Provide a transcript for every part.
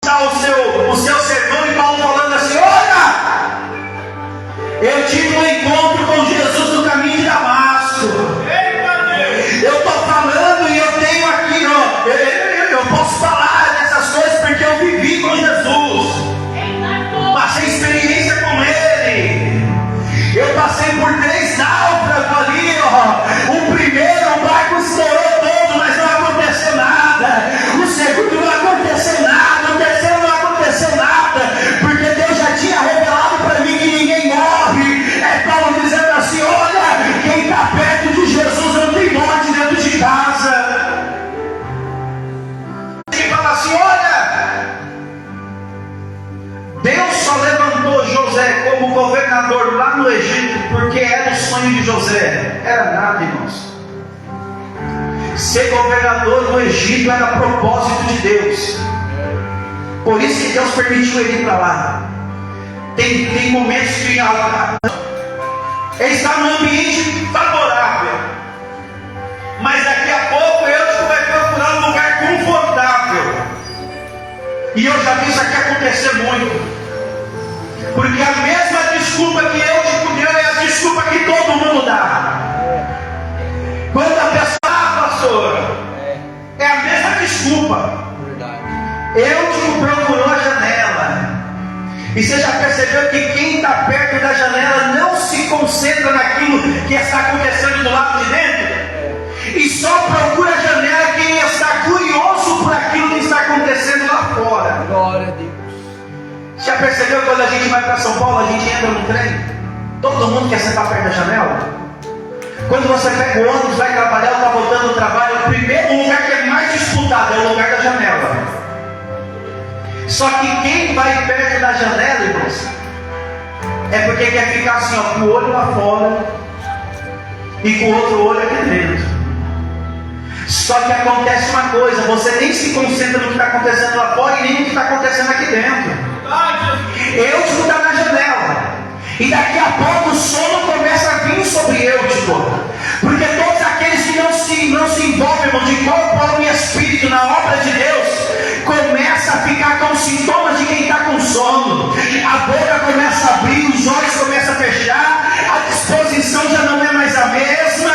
o seu sermão, e Paulo falando assim: olha, eu tive um encontro com Jesus no caminho de Damasco. Eu estou falando e eu tenho aqui, ó, eu posso falar dessas coisas porque eu vivi com Jesus, passei experiência com Ele. Eu passei por 3 náufragos ali, ó. O primeiro, o barco estourou todo, mas não aconteceu nada. O segundo, não aconteceu nada. O terceiro, não aconteceu nada, porque Deus já tinha revelado para mim que ninguém morre. É Paulo dizendo assim: olha, quem está perto de Jesus não tem morte dentro de casa. Ele fala assim: olha, Deus só levantou José como governador lá no Egito porque era o sonho de José. Era nada, irmãos. Ser governador no Egito era propósito de Deus. Por isso que Deus permitiu ele ir para lá. Tem momentos que ele está num ambiente favorável, mas daqui a pouco eu vai procurar um lugar confortável. E eu já vi isso aqui acontecer muito. Porque a mesma desculpa que eu deu é a desculpa que todo mundo dá. Quando a pessoa, pastor, é a mesma desculpa. Eu procurou a janela. E você já percebeu que quem está perto da janela não se concentra naquilo que está acontecendo do lado de dentro? E só procura a janela quem está curioso por aquilo que está acontecendo lá fora. Glória a Deus. Já percebeu quando a gente vai para São Paulo, a gente entra no trem? Todo mundo quer sentar perto da janela? Quando você pega o ônibus, vai trabalhar ou está voltando do trabalho, o primeiro lugar que é mais disputado é o lugar da janela. Só que quem vai perto da janela, irmãos, é porque quer ficar assim, ó, com o olho lá fora e com o outro olho aqui dentro. Só que acontece uma coisa: você nem se concentra no que está acontecendo lá fora e nem no que está acontecendo aqui dentro. Eutico está na janela, e daqui a pouco o sono começa a vir sobre Eutico, porque todos aqueles que não se envolvem, irmão, de corpo, alma e espírito na obra de Deus, começa a ficar com sintomas de quem está com sono. A boca começa a abrir, os olhos começam a fechar, a disposição já não é mais a mesma.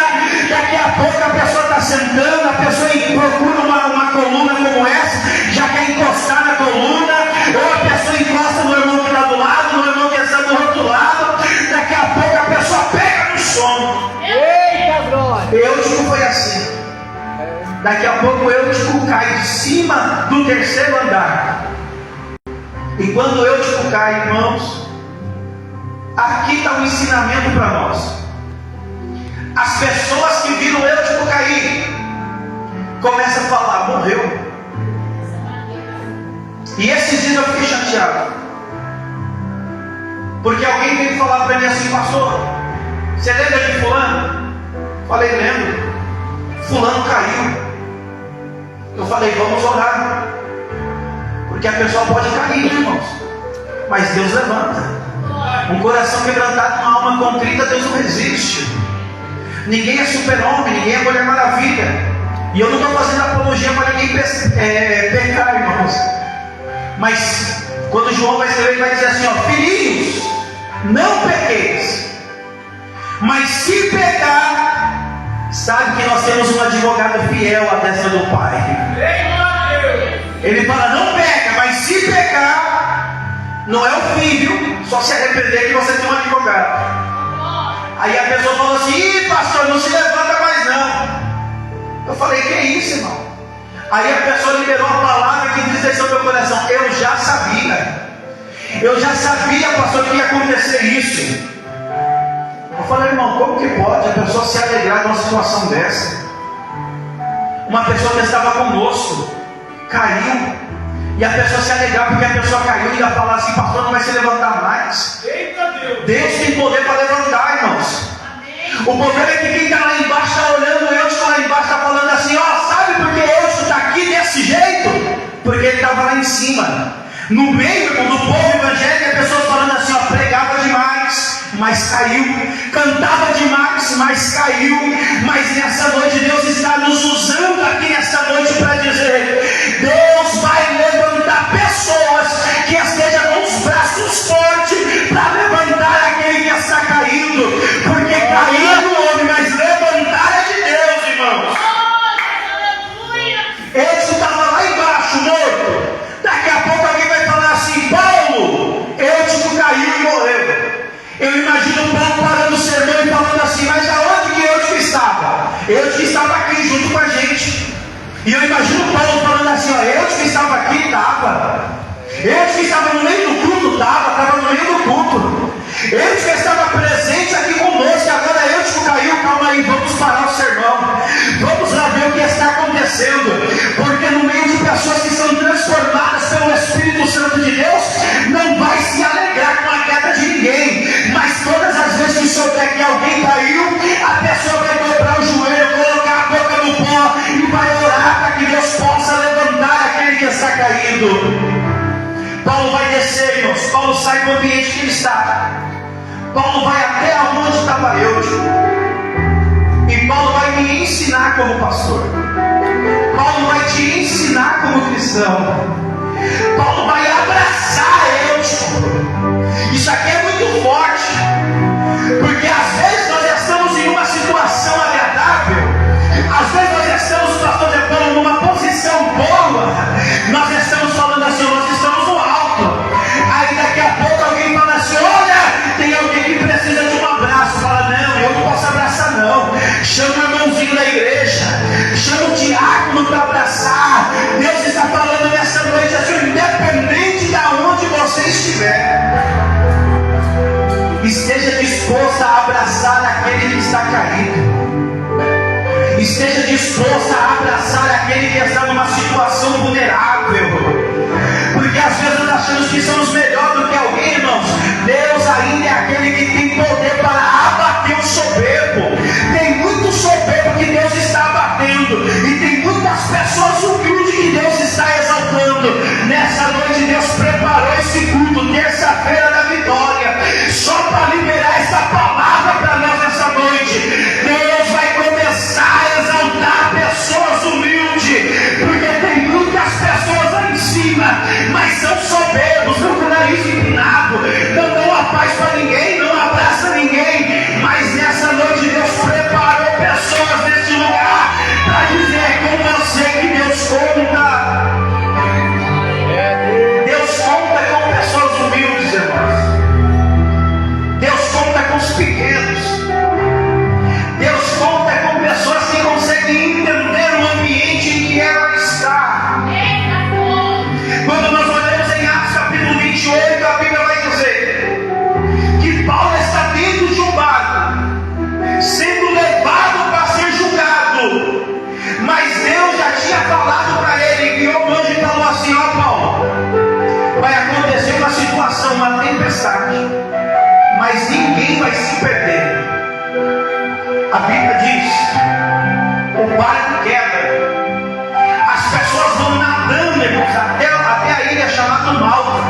Daqui a pouco a pessoa está sentando, a pessoa procura uma coluna como essa, já quer encostar na coluna, ou a pessoa encosta no irmão que está do lado, no irmão que está do outro lado. Daqui a pouco a pessoa pega no sono. Eita glória! Eutico foi assim. Daqui a pouco o Eutico cai de cima do 3º andar. E quando o Eutico cai, irmãos, aqui está um ensinamento para nós. As pessoas que viram o Eutico cair começam a falar: morreu. E esses dias eu fiquei chateado, porque alguém veio falar para mim assim: pastor, você lembra de fulano? Falei: lembro. Fulano caiu. Eu falei: vamos orar, porque a pessoa pode cair, irmãos, mas Deus levanta. Um coração quebrantado, uma alma contrita, Deus não resiste. Ninguém é super-homem, ninguém é Mulher Maravilha. E eu não estou fazendo apologia para ninguém pecar, irmãos. Mas quando João vai escrever, ele vai dizer assim: ó, filhinhos, não pequeis, mas se pecar, sabe que nós temos um advogado fiel à destra do Pai. Ele fala: não peca, mas se pecar, não é o filho só se arrepender que você tem um advogado. Aí a pessoa falou assim: ih, pastor, não se levanta mais não. Eu falei: que isso, irmão? Aí a pessoa liberou a palavra que entristeceu meu coração. Eu já sabia, pastor, que ia acontecer isso. Eu falei: irmão, como que pode a pessoa se alegrar numa situação dessa? Uma pessoa que estava conosco caiu, e a pessoa se alegrar porque a pessoa caiu e ia falar assim: pastor, não vai se levantar mais. Deus tem poder para levantar, irmãos. O problema é que quem está lá embaixo está olhando o Eutico lá embaixo, está falando assim: ó, sabe por que Eutico está aqui desse jeito? Porque ele estava lá em cima, no meio do povo evangélico, a pessoa falando assim: ó, pregava demais, mas caiu, cantava demais, mas caiu. Mas nessa noite Deus está nos usando aqui nessa noite para dizer: Deus vai levantar pessoas E eu imagino Paulo falando assim: ó, eu que estava aqui, estava. Eu que estava no meio do culto, estava no meio do culto. Eu que estava presente aqui conosco. Agora eu que caiu, calma aí, vamos parar o sermão. Vamos lá ver o que está acontecendo. Porque no meio de pessoas que são transformadas pelo Espírito Santo de Deus, não vai se alegrar com a queda de ninguém. Mas todas as vezes que souber que alguém caiu, a pessoa vai dobrar o joelho, colocar a boca no pó e vai orar para que Deus possa levantar aquele que está caído. Paulo vai descer, irmãos. Paulo sai do ambiente que ele está. Paulo vai até onde estava eu. E Paulo vai me ensinar como pastor. Paulo vai te ensinar como cristão. Paulo vai abraçar eu. Isso aqui é muito forte. Porque às vezes nós estamos em uma situação agradável. Às vezes nós estamos, pastor Paulo, numa posição boa. Nós estamos falando assim, nós estamos no alto. Aí daqui a pouco alguém fala assim: olha, tem alguém que precisa de um abraço. Fala: não, eu não posso abraçar não. Chama o irmãozinho da igreja, chama o diácono para abraçar. Deus está falando nessa noite assim: independente de onde você estiver, esteja disposto a abraçar aquele que está caído. Esteja disposto a abraçar aquele que está numa situação vulnerável. Porque às vezes nós achamos que somos melhor do que alguém, irmãos. Deus ainda é aquele que tem poder para abater o soberbo. Tem muito soberbo que Deus está abatendo. E tem muitas pessoas humildes que Deus está exaltando. Nessa noite Deus preparou esse culto, terça-feira da vitória, só para liberar essa palavra para nós nessa noite. Deus vai começar a exaltar pessoas humildes, porque tem muitas pessoas lá em cima, mas são soberbos, não com o nariz empinado, não dão a paz para ninguém, não abraça ninguém. Mas nessa noite Deus preparou pessoas nesse lugar para dizer: com você que Deus conta. Deus conta com pessoas humildes, irmãos. Deus conta com os pequenos. Deus conta com pessoas que conseguem entender o ambiente em que ela está. Quando nós olhamos em Atos capítulo 28, a Bíblia vai dizer que Paulo está dentro de um barco, sendo levado para ser julgado. Mas Deus já tinha falado para ele, que o anjo falou assim: ó Paulo, vai acontecer uma situação, uma tempestade, mas ninguém vai se perder. A Bíblia diz: o barco quebra, as pessoas vão nadando, irmãos, até a ilha chamada Malta.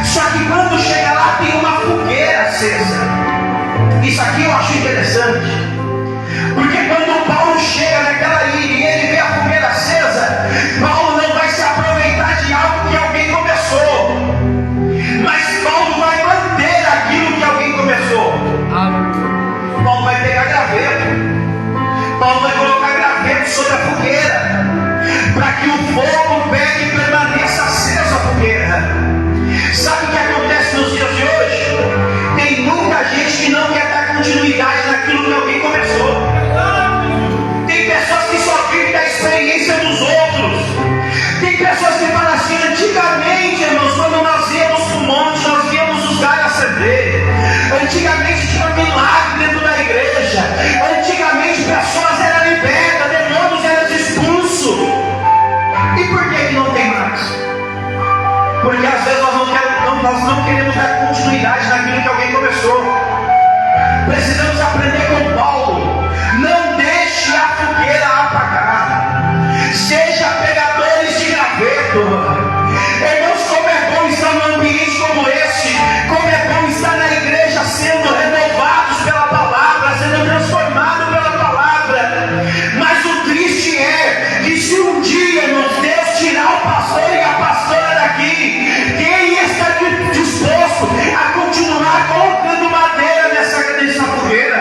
Só que quando chega lá tem uma fogueira acesa. Isso aqui eu acho interessante, porque quando Paulo chega naquela ilha e ele vê a fogueira acesa, Paulo não vai se aproveitar de algo que alguém começou, mas Paulo vai manter aquilo que alguém começou. Paulo vai pegar graveto, Paulo vai colocar graveto sobre a fogueira, para que o fogo pegue e permaneça acesa a fogueira. Sabe o que acontece nos dias de hoje? Tem muita gente que não quer dar continuidade naquilo que alguém começou. Tem pessoas que só vivem da experiência dos outros. Tem pessoas que falam assim: antigamente, irmãos, quando nós íamos para o monte, nós víamos os galhos acender. Antigamente tinha milagre dentro da igreja. Antigamente pessoas eram libertas, demônios eram expulsos. E por que não tem mais? Porque às vezes nós não queremos dar continuidade naquilo que alguém começou. Precisamos aprender com Paulo: não deixe a fogueira apagar. Seja pegadores de graveto. Irmãos, como é bom estar num ambiente como esse. Como é bom estar na igreja sendo renovados pela palavra, sendo transformados pela palavra. Mas o triste é que se um dia, irmãos, Deus tirar o pastor e a pastora daqui, quem está disposto a continuar colocando madeira nessa fogueira?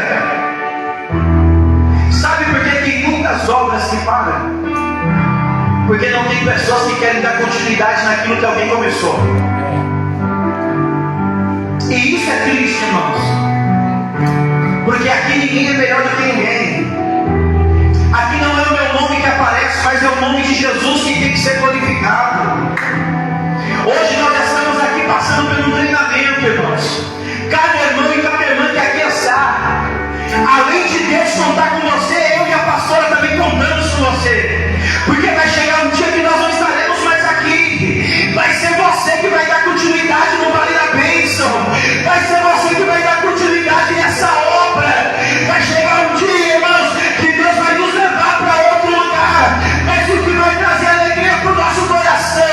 Sabe por que tem muitas obras que param? Porque não tem pessoas que querem dar continuidade naquilo que alguém começou. E isso é triste, irmãos, porque aqui ninguém é melhor do que ninguém. Aqui não é o meu nome que aparece acontece, mas é o nome de Jesus que tem que ser glorificado. Hoje nós estamos aqui passando por um treinamento, irmãos. Cada irmão e cada irmã que aqui está, além de Deus contar com você, eu e a pastora também contamos com você. Porque vai chegar um dia que nós não estaremos mais aqui. Vai ser você que vai dar continuidade no Vale da Bênção. Vai ser você que vai dar continuidade nessa obra. Vai chegar um dia, irmãos, que Deus vai nos levar para outro lugar. Mas o que vai trazer alegria para o nosso coração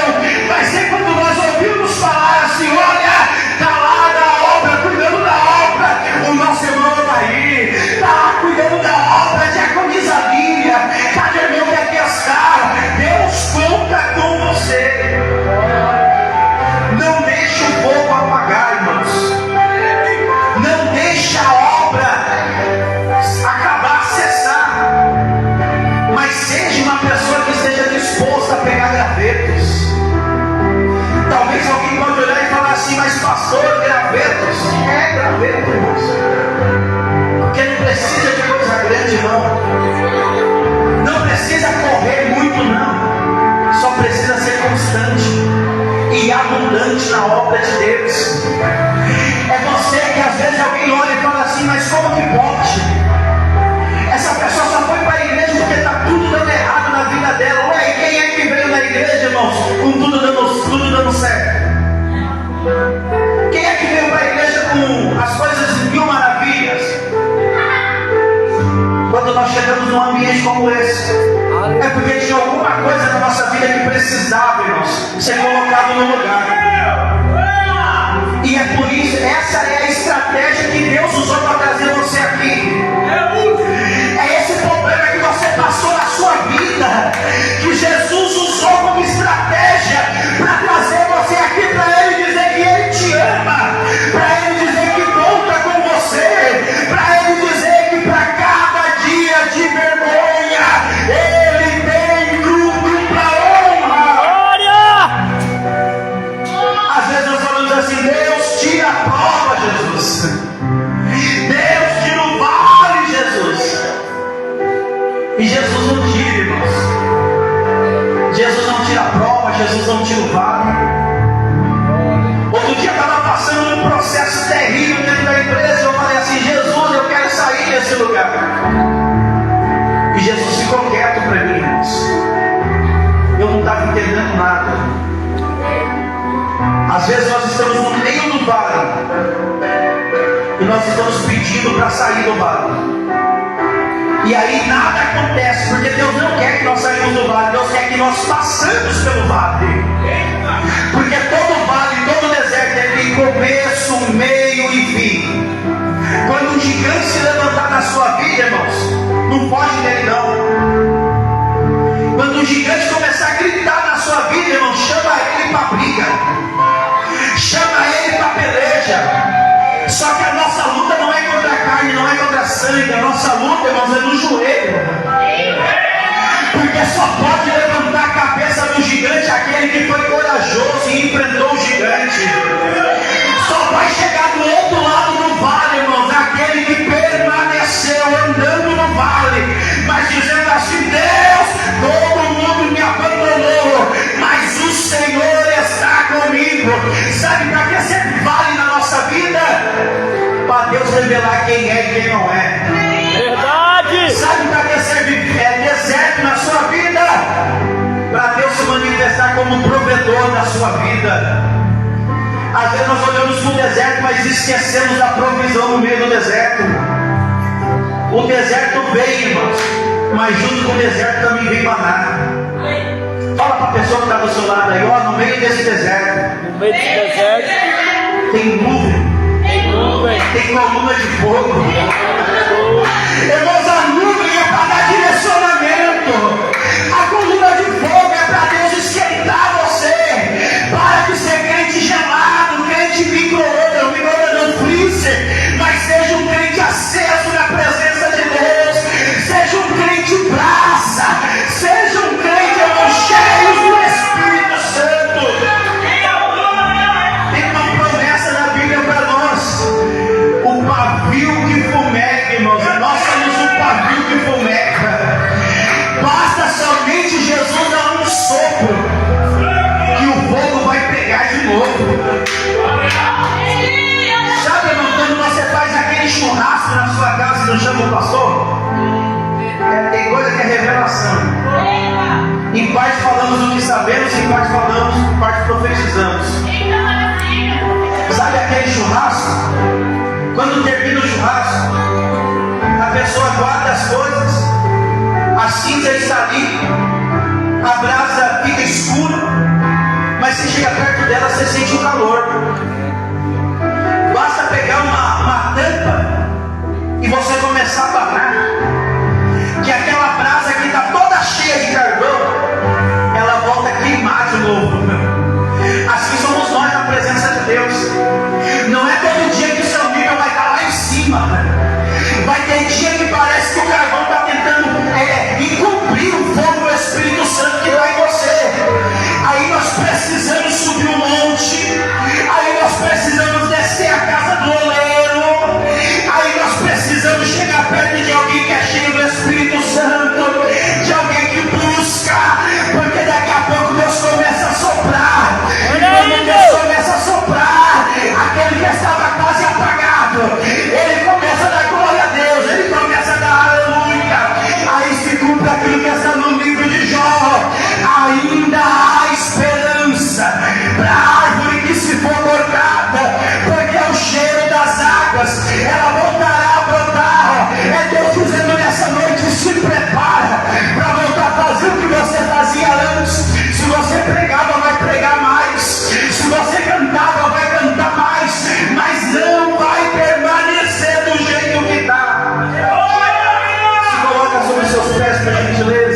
vai ser quando nós ouvirmos falar assim: olha, está lá na obra, cuidando da obra, o nosso irmão Daí, está lá cuidando da obra, diaconisa Lília, cada irmão que aqui está, Deus conta com você. Não deixe o fogo apagar, irmãos. Não deixe a obra acabar, cessar. Mas seja uma pessoa que esteja disposta a pegar gravetos. Talvez alguém pode olhar e falar assim: mas pastor, gravetos? É graveto, irmãos. Porque não precisa de coisa grande, não. Não precisa correr muito, não. Só precisa ser constante e abundante na obra de Deus. É você que às vezes alguém olha e fala assim: mas como que pode? Essa pessoa só foi para a igreja porque está tudo dando errado na vida dela. Ué, quem é que veio na igreja, irmãos, com tudo dando certo? Quem é que veio para a igreja com as coisas em mil maravilhas? Quando nós chegamos num ambiente como esse, é porque tinha alguma coisa na nossa vida que precisava, irmãos, ser colocado no lugar. E é por isso, essa é a estratégia que Deus usou para trazer você aqui. É esse problema que você passou na sua vida, que Jesus usou como estratégia para trazer você aqui, para Ele dizer que Ele te ama, para Ele dizer que conta com você, para Ele dizer que para cada dia de vergonha, Ele tem tudo para honra. Glória! Às vezes nós falamos assim: Deus tira a prova, Jesus. Deus tira o vale, Jesus. E Jesus não tira, irmãos. Jesus não tira a prova, Jesus não tira o vale. Outro dia eu estava passando um processo terrível dentro da empresa. Eu falei assim: Jesus, eu quero sair desse lugar. E Jesus ficou quieto para mim, irmãos. Eu não estava entendendo nada. Às vezes nós estamos no meio do vale e nós estamos pedindo para sair do vale. E aí nada acontece, porque Deus não quer que nós saímos do vale, Deus quer que nós passamos pelo vale. Porque todo vale, todo deserto tem começo, meio e fim. Quando um gigante se levantar na sua vida, irmãos, não foge dele não. Quando um gigante começar a gritar na sua vida, irmão, chama ele para briga, chama ele para peleja. Só que a nossa luta não é contra a carne, não é contra a sangue. A nossa luta, irmãos, é no joelho. Porque só pode levantar a cabeça do gigante aquele que foi corajoso e enfrentou o gigante. Só vai chegar do outro lado do vale, irmãos, aquele que permaneceu andando no vale, mas dizendo assim: Deus, todo mundo me abandonou, mas o Senhor está comigo. Sabe para que sempre vale na nossa vida? Para Deus revelar quem é e quem não é. Verdade! Sabe para que serve deserto na sua vida? Para Deus se manifestar como provedor da sua vida. Às vezes nós olhamos para o deserto, mas esquecemos da provisão no meio do deserto. O deserto vem, irmãos, mas junto com o deserto também vem maná. Fala para a pessoa que está do seu lado aí: ó, no meio desse deserto, no meio desse deserto tem nuvem, tem coluna de fogo. Irmãos, a nuvem é para dar direcionamento, a coluna de fogo é para Deus esquentar você. Para de ser crente gelado, crente micro-ondas não freezer, mas seja um crente aceso na presença de Deus, seja um crente praça, seja um crente, irmão, cheio do Espírito Santo. Tem uma promessa na Bíblia para nós: o pavio que fumega, irmãos. Nós somos o pavio Sabe aquele churrasco? Quando termina o churrasco, a pessoa guarda as coisas, a cinza está ali, a brasa fica escura, mas se chega perto dela, você sente o calor.